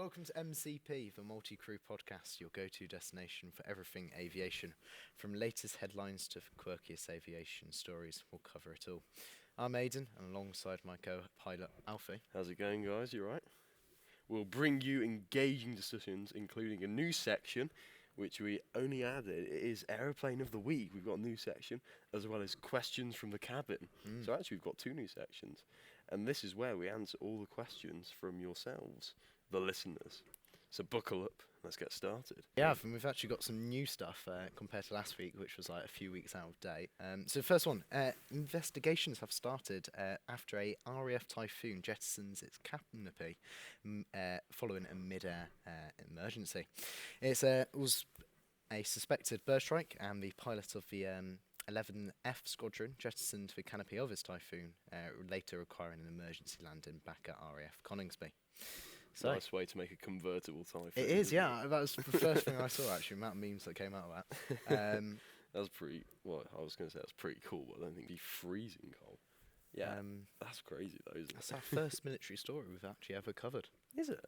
Welcome to MCP, the multi-crew podcast, your go-to destination for everything aviation. From latest headlines to quirkiest aviation stories, we'll cover it all. I'm Aiden, and alongside my co-pilot, Alfie. How's it going, guys? You right? We'll bring you engaging discussions, including a new section, which we only added. It is Aeroplane of the Week. We've got a new section, as well as questions from the cabin. So actually, we've got two new sections. And this is where we answer all the questions from yourselves, the listeners. So buckle up, let's get started. Yeah, and we've actually got some new stuff compared to last week, which was like a few weeks out of date. So the first one, investigations have started after a RAF Typhoon jettisons its canopy following a mid-air emergency. It was a suspected bird strike, and the pilot of the 11F Squadron jettisoned the canopy of his Typhoon, later requiring an emergency landing back at RAF Coningsby. So Nice way to make a convertible Typhoon. it is, yeah. That was the first thing I saw, actually, the amount of memes that came out of that. That was pretty, well, I was going to say that's pretty cool, but I don't think it'd be freezing cold. Yeah, that's crazy though, isn't it? That's our first military story we've actually ever covered. Is it?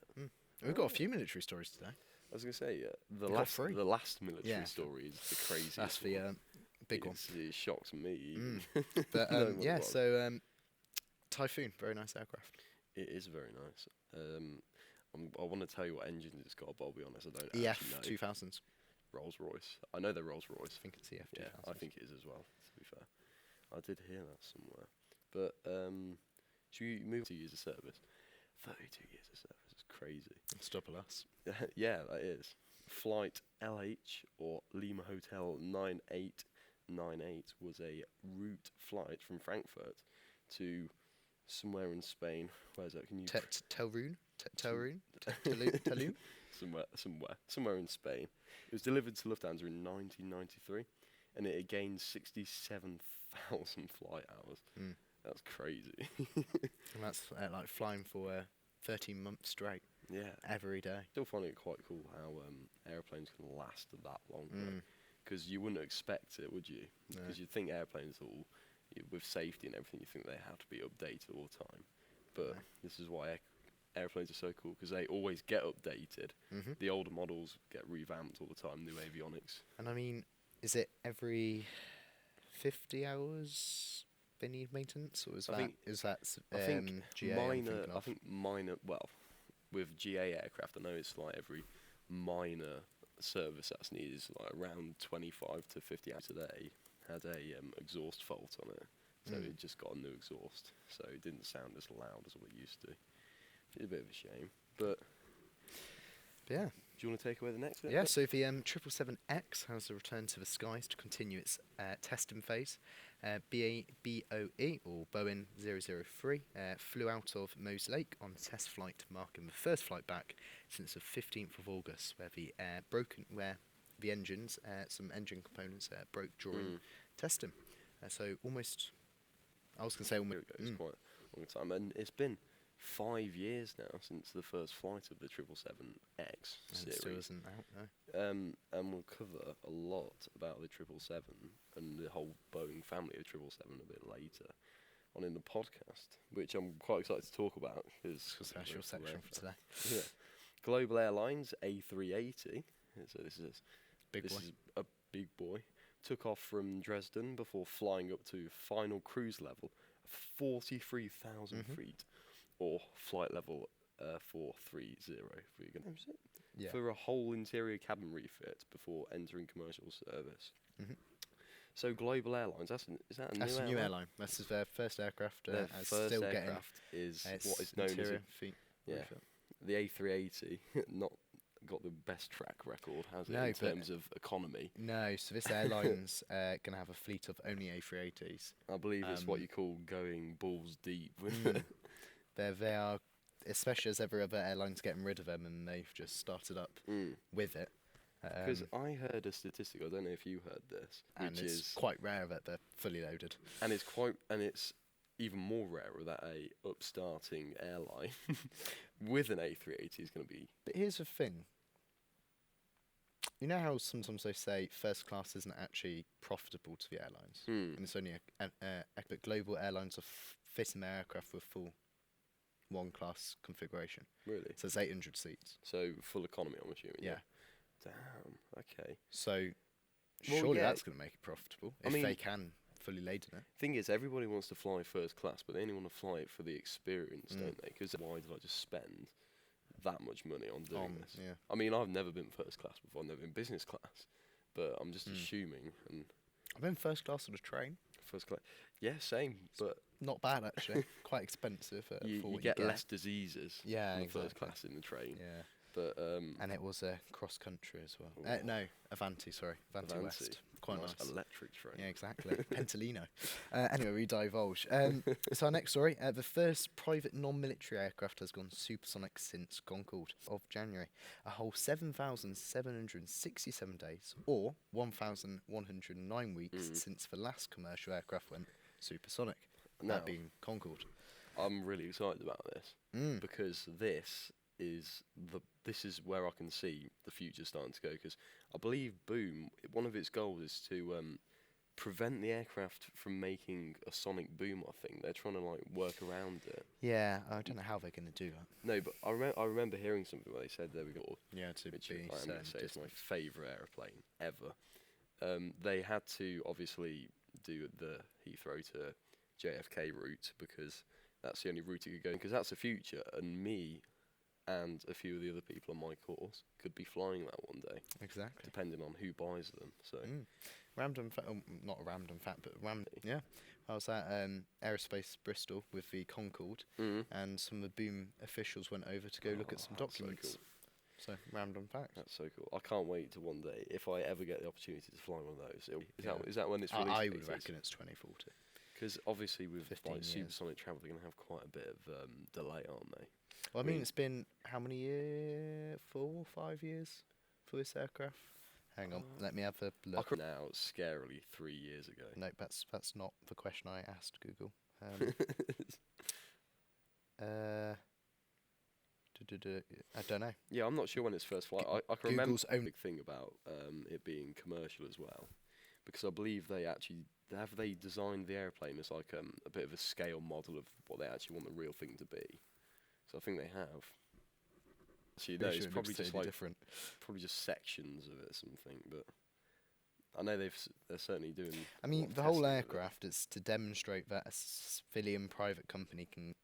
We've got a few military stories today. I was going to say, the We've got three. last military Yeah. story is the craziest That's the one. big one. It shocks me. But No one yeah, was. so Typhoon, very nice aircraft. It is very nice. I want to tell you what engines it's got, but I'll be honest, I don't EF actually know. 2000s. Rolls-Royce. I know they're Rolls-Royce. I think it's EF 2000s. Yeah, I think it is as well, to be fair. I did hear that somewhere. But should we move to years of service? 32 years of service is crazy. It's double us. Yeah, that is. Flight LH, or Lima Hotel 9898, was a route flight from Frankfurt to somewhere in Spain. Where's that? Can you... Telroon? Telroon? Somewhere in Spain. It was delivered to Lufthansa in 1993, and it had gained 67,000 flight hours. That's crazy. And that's like flying for 13 months straight. Yeah. Every day. Still find it quite cool how airplanes can last that long. Because you wouldn't expect it, would you? Because you'd think airplanes all, with safety and everything, you think they have to be updated all the time. But this is why airplanes are so cool, because they always get updated. The older models get revamped all the time, new avionics. And I mean, is it every 50 hours they need maintenance, or is I that GA I think minor. Well, with GA aircraft, I know it's like every minor service that's needed is like around 25 to 50 hours a day. Had a exhaust fault on it, so it just got a new exhaust, so it didn't sound as loud as what it used to. It's a bit of a shame, but yeah. Do you want to take away the next bit? Yeah, so the 777X has returned to the skies to continue its testing phase. BOE, or Boeing 003, flew out of Mose Lake on a test flight, marking the first flight back since the 15th of August, where the engines, some engine components broke during testing. So almost, I was going to say almost. It's quite a long time, and it's been 5 years now since the first flight of the 777X series. It still isn't out, no. And we'll cover a lot about the 777 and the whole Boeing family of 777 a bit later on in the podcast, which I'm quite excited to talk about. Because that's your section for today. Yeah. Global Airlines A380, so this is a big boy, took off from Dresden before flying up to final cruise level of 43,000 feet. Or flight level 430 for a whole interior cabin refit before entering commercial service. So Global Airlines, is that a new airline? That's their first aircraft. Their first still aircraft is what is known as the A380. Not got the best track record, has it, in terms of economy? No, so this airline's going to have a fleet of only A380s. I believe it's what you call going balls deep. They are, especially as every other airline's getting rid of them, and they've just started up with it. Because I heard a statistic, I don't know if you heard this, and which it's is quite rare that they're fully loaded. And it's even more rare that a upstarting airline with an A380 is going to be. But here's the thing. You know how sometimes they say first class isn't actually profitable to the airlines, and it's only but global airlines are fitting their aircraft with full one class configuration. Really? So it's 800 seats. So full economy, I'm assuming. Yeah. Damn. Okay. So Well, surely yeah. that's going to make it profitable I if mean, they can fully laden it. Thing is, everybody wants to fly first class, but they only want to fly it for the experience, Mm. don't they? Because why did I just spend that much money on doing this? Yeah. I mean, I've never been first class before. I've never been business class, but I'm just assuming. And I've been first class on a train. first class, yeah, same. But Not bad actually. Quite expensive for you what get you get. less diseases. Yeah, in the exactly. first class in the train. Yeah. But And it was cross country as well. Ooh. No, Avanti, sorry. Avanti West. Quite nice nice. electric train. Yeah, exactly. Pentalino. Anyway, we divulge. So our next story, the first private non-military aircraft has gone supersonic since Concorde of January. A whole 7,767 days, or 1,109 weeks since the last commercial aircraft went supersonic. Now, That being Concorde. I'm really excited about this Mm. because this is where I can see the future starting to go. Because I believe Boom, one of its goals is to prevent the aircraft from making a sonic boom. I think they're trying to like work around it. Yeah, I don't know how they're going to do that. No, but I remember hearing something where they said there we go. Yeah, to Which be I'm going to say is my distant. favourite aeroplane ever. They had to obviously do the Heathrow to JFK route because that's the only route it could go. Because that's the future, and me and a few of the other people on my course could be flying that one day, Exactly. depending on who buys them. So Random fact, not a random fact, but yeah. I was at Aerospace Bristol with the Concorde, and some of the Boom officials went over to go look at some that's documents. So, random fact. That's so cool. I can't wait to one day, if I ever get the opportunity to fly one of those. Is that when it's released? I would reckon it's 2040. Because obviously with 15 like years. supersonic travel, they're going to have quite a bit of delay, aren't they? Well, I mean, it's been how many years? 4 or 5 years for this aircraft? Hang on, let me have a look. Now, scarily 3 years ago. No, that's not the question I asked Google. I don't know. Yeah, I'm not sure when its first flight. I can Google's remember own the big thing about it being commercial as well, because I believe they designed the airplane as like a bit of a scale model of what they actually want the real thing to be. So I think they have. Actually, no, it's probably just like different. probably just sections of it or something. But I know they're certainly doing. I a mean, lot of the whole testing with it. aircraft is to demonstrate that a civilian private company can.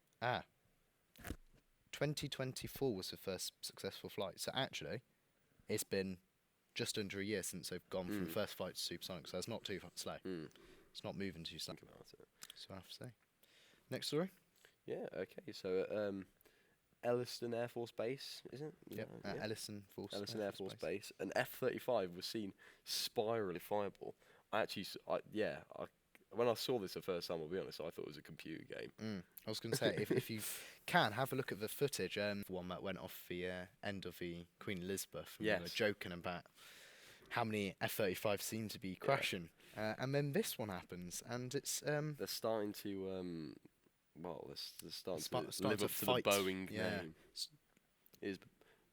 2024 was the first successful flight. So actually, it's been just under a year since they've gone from first flight to supersonic. So it's not too slow. It's not moving too slow. Think about it. So I have to say. Next story. Yeah. Okay. So Elliston Air Force Base, is it? Yep. Yeah. Ellison Air Force Base. An F-35 was seen spirally fireable. When I saw this the first time, I'll be honest, I thought it was a computer game. I was going to say, if you can, have a look at the footage. The one that went off the end of the Queen Elizabeth. And we were Yes. joking about how many F-35 seem to be crashing. And then this one happens, and it's... They're starting to, they're starting to live to up to the fight. Boeing Yeah. name. Is it?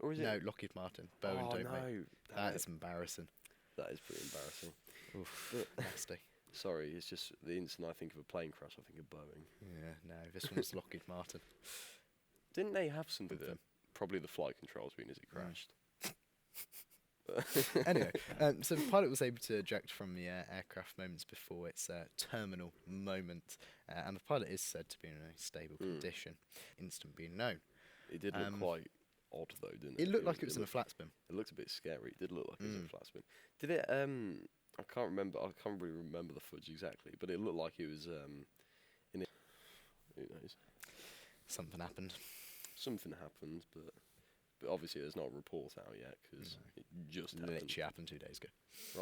No, Lockheed Martin. Boeing Oh, don't no. make. That is embarrassing. That is pretty embarrassing. Oof, nasty. Sorry, it's just the instant I think of a plane crash, I think of Boeing. Yeah, no, this one's Lockheed Martin. Didn't they have some with With it? Probably the flight controls being as it crashed. Anyway, so the pilot was able to eject from the aircraft moments before its terminal moment, and the pilot is said to be in a stable condition, instant being known. It did look quite odd though, didn't it? It looked like it was in a flat spin. It looked a bit scary. It did look like it was in a flat spin. Did it? I can't remember. I can't really remember the footage exactly, but it looked like it was in. Who knows? Something happened. Something happened, but obviously there's not a report out yet because it just happened. Literally happened 2 days ago.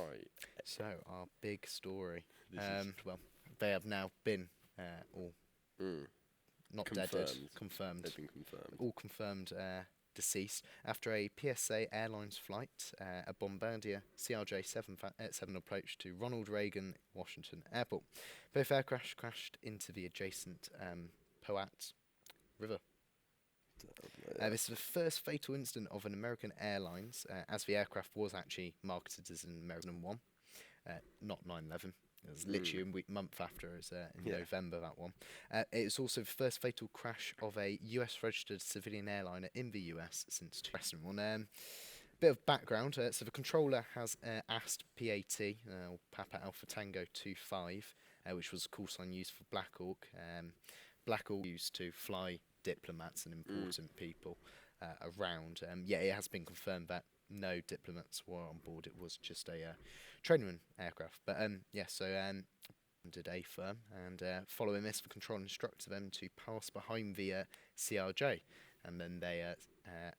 Right. So our big story. This is Well, they have now been all not dead, Confirmed. confirmed. They've been confirmed. All confirmed deceased after a PSA Airlines flight. A Bombardier CRJ-7 approached to Ronald Reagan Washington Airport. Both aircraft crashed into the adjacent Poat River. This is the first fatal incident of an American Airlines, as the aircraft was actually marketed as an American one. not 9/11. It was literally a month after. It was in Yeah. November, that one. It was also the first fatal crash of a US registered civilian airliner in the US since 2001. Bit of background. So the controller has asked PAT, or Papa Alpha Tango 25, which was a call sign used for Black Hawk. Black Hawk used to fly diplomats and important people around. Yeah, it has been confirmed that no diplomats were on board. It was just a training aircraft. But yeah, so did a firm, and following this, the control instructed them to pass behind the CRJ, and then they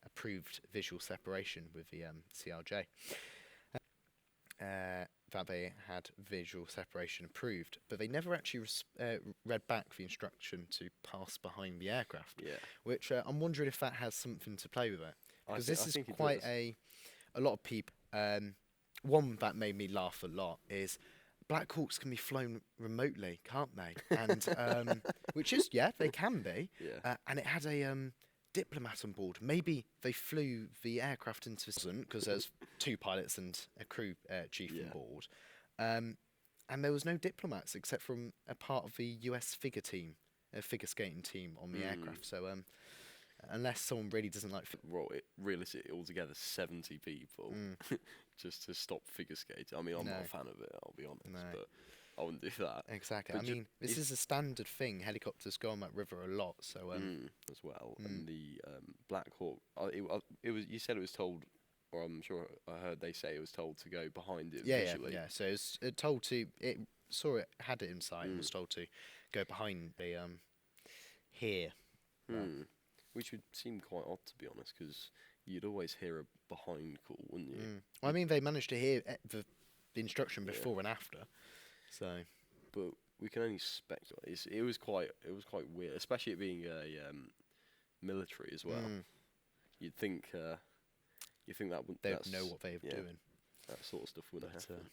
approved visual separation with the CRJ. That they had visual separation approved, but they never actually read back the instruction to pass behind the aircraft. Yeah. Which I'm wondering if that has something to play with it, because I this is think it quite does. a lot of people. One that made me laugh a lot is Black Hawks can be flown remotely, can't they? And which is, yeah, they can be. Yeah. And it had a diplomat on board. Maybe they flew the aircraft into because there's two pilots and a crew chief on board. And there was no diplomats except from a part of the US figure skating team on the aircraft. So unless someone really doesn't like Well, realistically, altogether 70 people just to stop figure skating. I mean, I'm not a fan of it, I'll be honest, but I wouldn't do that. Exactly. But I mean, this is a standard thing. Helicopters go on that river a lot, so as well. And the Black Hawk, it was. You said it was told, or I'm sure I heard they say it was told to go behind it visually. Yeah. So it was told to. It saw it, had it in sight, and was told to go behind the here. Which would seem quite odd, to be honest, because you'd always hear a behind call, wouldn't you? Well, I mean, they managed to hear the instruction before and after, so. But we can only speculate. It was quite weird, especially it being a military as well. You'd think that would They would know what they were doing. That sort of stuff wouldn't happen.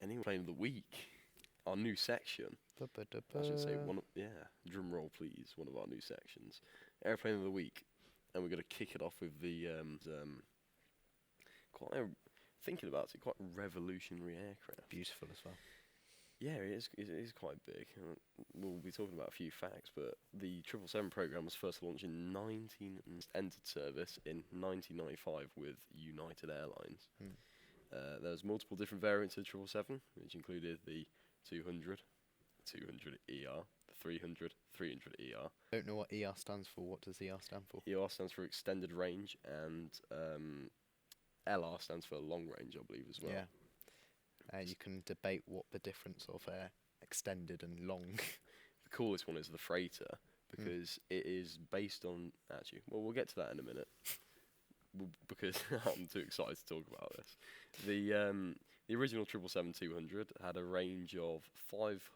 Anyway, plane of the week, our new section. I should say drum roll please. One of our new sections, airplane of the week, and we're going to kick it off with the thinking about it, quite a revolutionary aircraft. Beautiful as well. Yeah, it is quite big. We'll be talking about a few facts, but the 777 program was first launched in entered service in 1995 with United Airlines. There was multiple different variants of the 777, which included the 200, 200ER, the 300, 300ER. Don't know what ER stands for. What does ER stand for? ER stands for extended range, and LR stands for long range, I believe, as well. Yeah. You can debate what the difference of extended and long. The coolest one is the freighter, because it is based on we'll get to that in a minute. Because I'm too excited to talk about this. The original 777-200 had a range of 5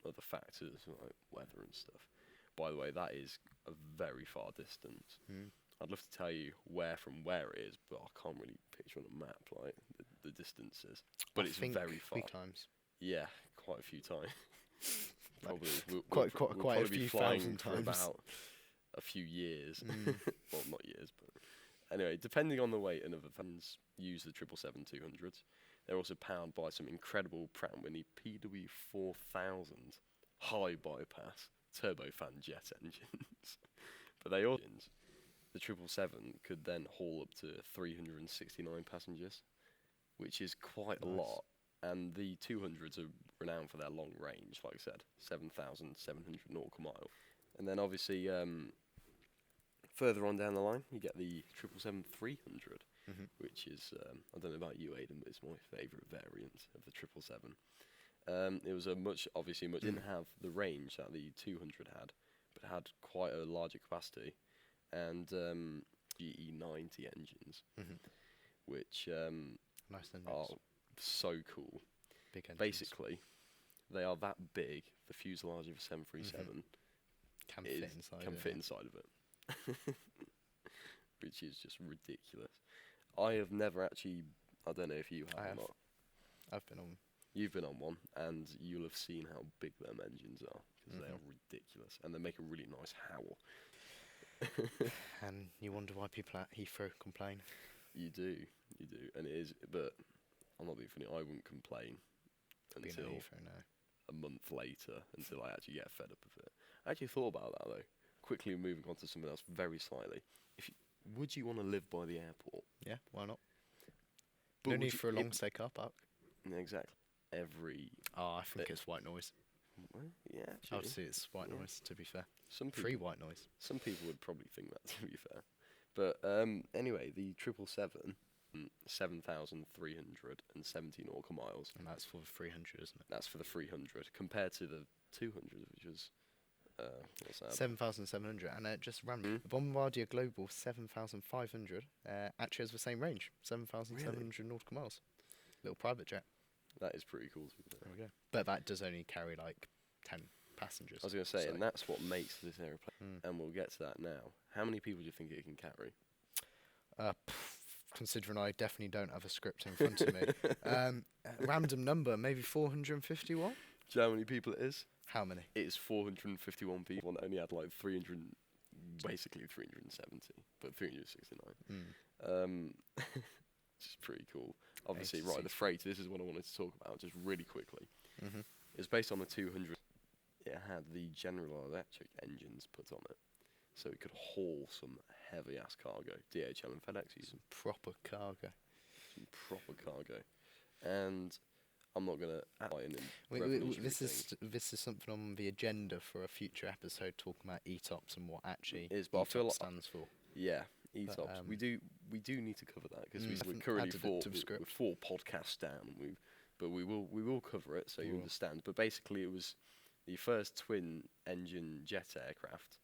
other factors like weather and stuff. By the way, that is a very far distance. I'd love to tell you where from where it is, but I can't really picture on a map like the distances. But it's very far. 3 times. Yeah, quite a few times. Probably we'll quite probably a few be flying thousand for times. about a few years. Well, not years, but anyway, depending on the weight, and other fans use the 777-200s. They're also powered by some incredible Pratt & Whitney PW4000 high bypass turbofan jet engines. But the 777 could then haul up to 369 passengers, which is quite a lot. And the 200s are renowned for their long range, like I said, 7,700 nautical miles. And then obviously, further on down the line, you get the 777-300, which is, I don't know about you, Aiden, but it's my favourite variant of the 777. It was didn't have the range that the 200 had, but had quite a larger capacity, and GE90 engines, which nice are so cool. Big engines. Basically, they are that big. The fuselage of a 737 can fit inside of it, which is just ridiculous. I have never actually. I don't know if you have or not. I've been on. You've been on one, and you'll have seen how big them engines are, because they are ridiculous, and they make a really nice howl. And you wonder why people at Heathrow complain. You do, and it is. But I'm not being funny. I wouldn't complain until a month later, until I actually get fed up of it. I actually thought about that though. Quickly moving on to something else, very slightly. Would you want to live by the airport? Yeah, why not? But No need for a long stay car park. Exactly. I think it's white noise. Well, yeah, actually. I would say it's white noise, to be fair. Free white noise. Some people would probably think that, to be fair. But anyway, the 777, 7,370 nautical miles. And that's for the 300, isn't it? That's for the 300, compared to the 200, which was, what's that? 7,700, and just random. The Bombardier Global 7,500 actually has the same range, 7,700 nautical miles. Little private jet. That is pretty cool. There we go. But that does only carry like 10 passengers. I was going to say, and that's what makes this aeroplane. And we'll get to that now. How many people do you think it can carry? Considering I definitely don't have a script in front of me. Random number, maybe 451? Do you know how many people it is? How many? It is 451 people, and only had like basically 370, but 369. Which is pretty cool. Obviously, right, the freighter, this is what I wanted to talk about, just really quickly. It's based on the 200. It had the General Electric engines put on it, so it could haul some heavy-ass cargo. DHL and FedEx use them. Proper cargo. Some proper cargo. And I'm not going to outline this is something on the agenda for a future episode, talking about ETOPS and what actually ETOPS stands for. Yeah, ETOPS. We do need to cover that, because we're currently 4 podcasts down. But we will cover it, so you understand. But basically, it was the first twin-engine jet aircraft,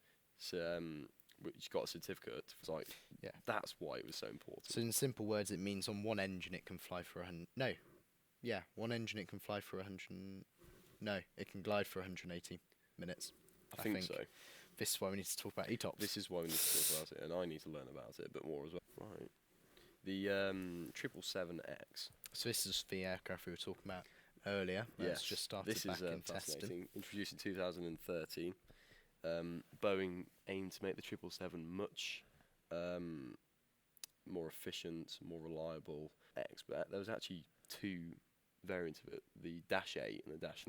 which got a certificate. It's like, that's why it was so important. So in simple words, it means on one engine it can fly for 100. No, yeah, one engine it can fly for 100. No, it can glide for 180 minutes. I think so. This is why we need to talk about ETOPS. This is why we need to talk about it, and I need to learn about it a bit more as well. Right. The 777X. So this is the aircraft we were talking about earlier. It's just started back in testing. Introduced in 2013. Boeing aimed to make the 777 much more efficient, more reliable. But there was actually 2 variants of it: the Dash 8 and the Dash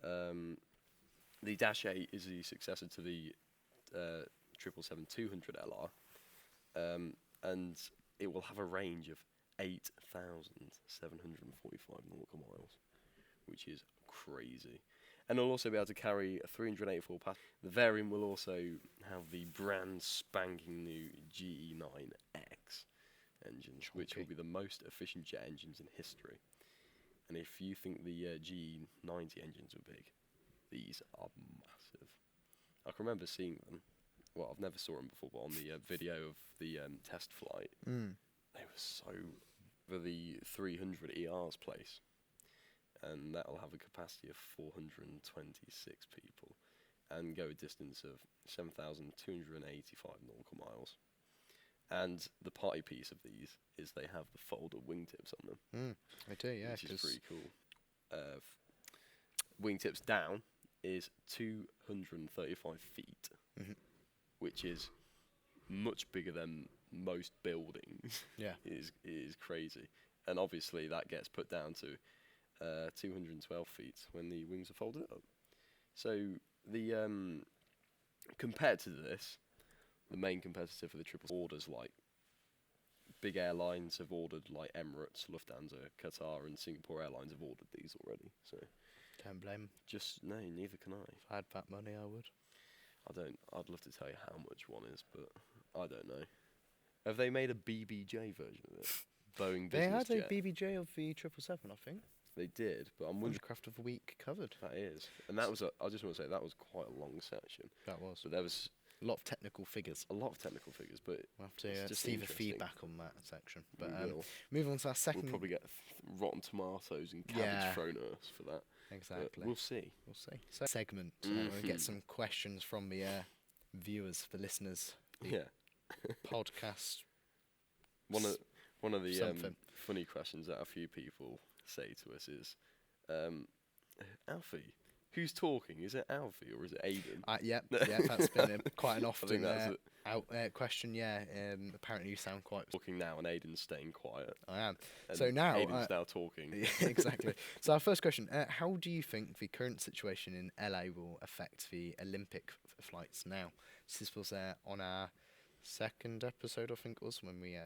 9. The Dash 8 is the successor to the 777-200LR, and it will have a range of 8,745 nautical miles, which is crazy. And it'll also be able to carry a 384 passengers. The variant will also have the brand spanking new GE9X engines, which will be the most efficient jet engines in history. And if you think the GE90 engines were big, these are massive. I can remember seeing them. Well, I've never saw them before, but on the video of the test flight, they were so... For the 300 ER's place, and that'll have a capacity of 426 people, and go a distance of 7,285 nautical miles. And the party piece of these is they have the folded wingtips on them. They do, yeah. Which is pretty cool. Wingtips down is 235 feet, which is much bigger than most buildings. Yeah. It is crazy. And obviously that gets put down to 212 feet when the wings are folded up. So the compared to this, the main competitor for the triple orders, like big airlines have ordered, like Emirates, Lufthansa, Qatar and Singapore Airlines have ordered these already. So don't blame. No, neither can I. If I had that money, I would. I'd love to tell you how much one is, but I don't know. Have they made a BBJ version of it? Boeing Business Jet. They had a BBJ of the 777, I think. They did, but I'm wondering... Craft of the Week covered. That is. And that was, I just want to say, that was quite a long section. That was. But there was... A lot of technical figures. A lot of technical figures, but... We'll have to see the feedback on that section. But move on to our second... We'll probably get rotten tomatoes and cabbage thrown at us for that. Exactly. But we'll see. So segment. We'll get some questions from the viewers, the listeners. Yeah. Podcast. One of the funny questions that a few people say to us is, Alfie, Who's talking? Is it Alfie or is it Aiden? Yeah, that's been quite an often that's question. Yeah, apparently you sound quite talking now, and Aiden's staying quiet. I am. And So now Aiden's now talking. Yeah, exactly. So our first question: how do you think the current situation in LA will affect the Olympic flights now? So this was on our second episode, I think it was, when we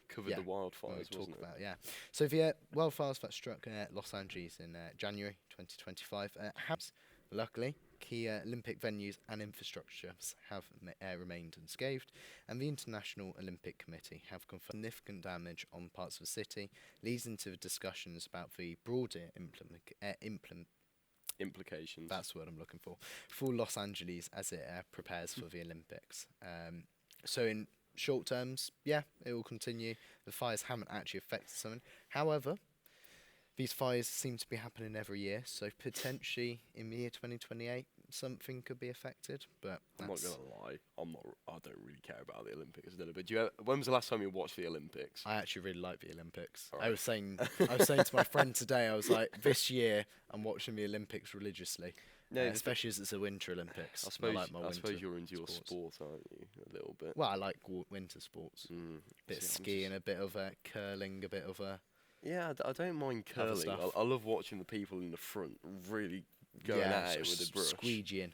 covered the wildfires, talk wasn't it? about So the wildfires that struck Los Angeles in January 2025 have, luckily, key Olympic venues and infrastructures have remained unscathed, and the International Olympic Committee have confirmed significant damage on parts of the city, leading to the discussions about the broader implications. That's what I'm looking for Los Angeles as it prepares for the Olympics. So in short terms, it will continue. The fires haven't actually affected something. However, these fires seem to be happening every year, so potentially in the year 2028 something could be affected. But I'm not gonna lie, I don't really care about the Olympics a little bit. When was the last time you watched the Olympics? I actually really like the Olympics. Right. I was saying to my friend today, I was like, this year I'm watching the Olympics religiously. No, especially as it's a Winter Olympics. I suppose you're into your sport, aren't you? A little bit. Well, I like winter sports. Bit of skiing, a bit of curling, a bit of Yeah, I don't mind curling. I love watching the people in the front really going at it with a brush. Squeegeeing.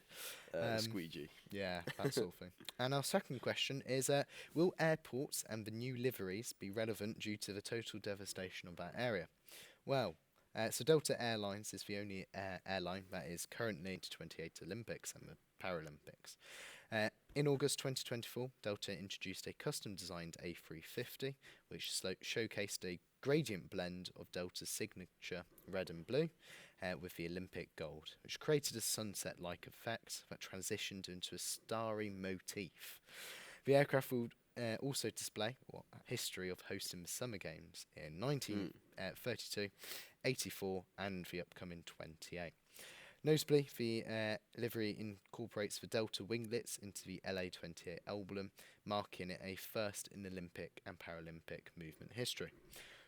Squeegee. Yeah, that sort of thing. And our second question is, will airports and the new liveries be relevant due to the total devastation of that area? Well, so Delta Airlines is the only airline that is currently to 28 Olympics and the Paralympics. In August 2024, Delta introduced a custom-designed A350, which showcased a gradient blend of Delta's signature red and blue with the Olympic gold, which created a sunset-like effect that transitioned into a starry motif. The aircraft will also display history of hosting the Summer Games in 1932, 84 and the upcoming 28. Notably, the livery incorporates the Delta winglets into the LA-28 emblem, marking it a first in Olympic and Paralympic movement history.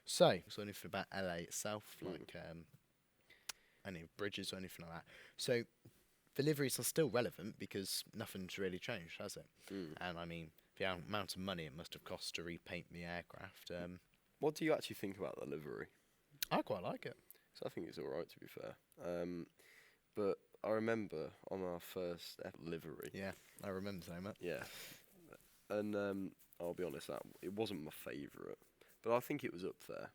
So anything about LA itself, like any bridges or anything like that. So the liveries are still relevant because nothing's really changed, has it? And I mean, the amount of money it must have cost to repaint the aircraft. What do you actually think about the livery? I quite like it. So I think it's alright, to be fair. But I remember on our first livery. Yeah, I remember saying that. Yeah. And I'll be honest, it wasn't my favourite. But I think it was up there.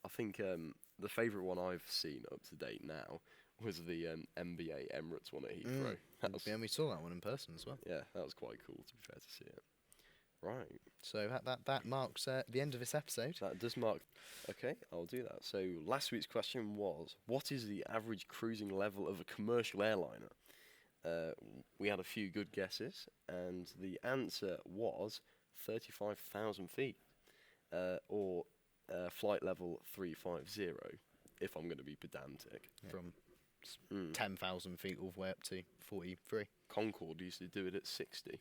I think the favourite one I've seen up to date now was the NBA Emirates one at Heathrow. Yeah, we saw that one in person as well. Yeah, that was quite cool, to be fair, to see it. Right. So that marks the end of this episode. That does mark. Okay, I'll do that. So last week's question was, what is the average cruising level of a commercial airliner? We had a few good guesses, and the answer was 35,000 feet, or flight level 350, if I'm going to be pedantic. Yeah. From 10,000 feet all the way up to 43. Concorde used to do it at 60,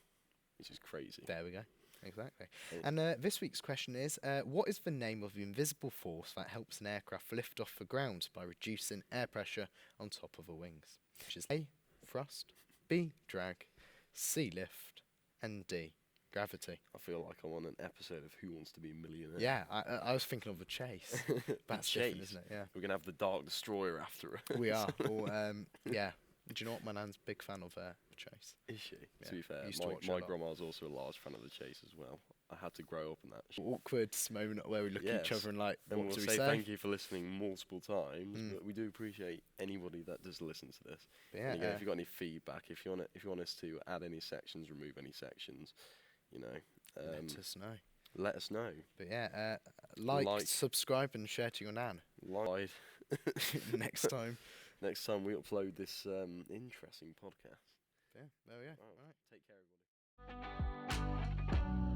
which is crazy. There we go. Exactly. And this week's question is, what is the name of the invisible force that helps an aircraft lift off the ground by reducing air pressure on top of the wings? Which is A, thrust, B, drag, C, lift, and D, gravity. I feel like I'm on an episode of Who Wants to Be a Millionaire. Yeah, I was thinking of the chase. That's different, isn't it? Yeah. We're going to have the Dark Destroyer after us. We are. Or, yeah. Do you know what? My nan's a big fan of Chase. Is she? Yeah. To be fair, my grandma's also a large fan of the Chase as well. I had to grow up in that. Awkward moment where we look at each other and like, and what do we say? say? Thank you for listening multiple times, but we do appreciate anybody that does listen to this. Yeah. And again, if you've got any feedback, if you want us to add any sections, remove any sections, let us know. Let us know. But yeah, like, subscribe, and share to your nan. Like Next time. Next time we upload this interesting podcast. Yeah, there we go. Right. Take care, everybody.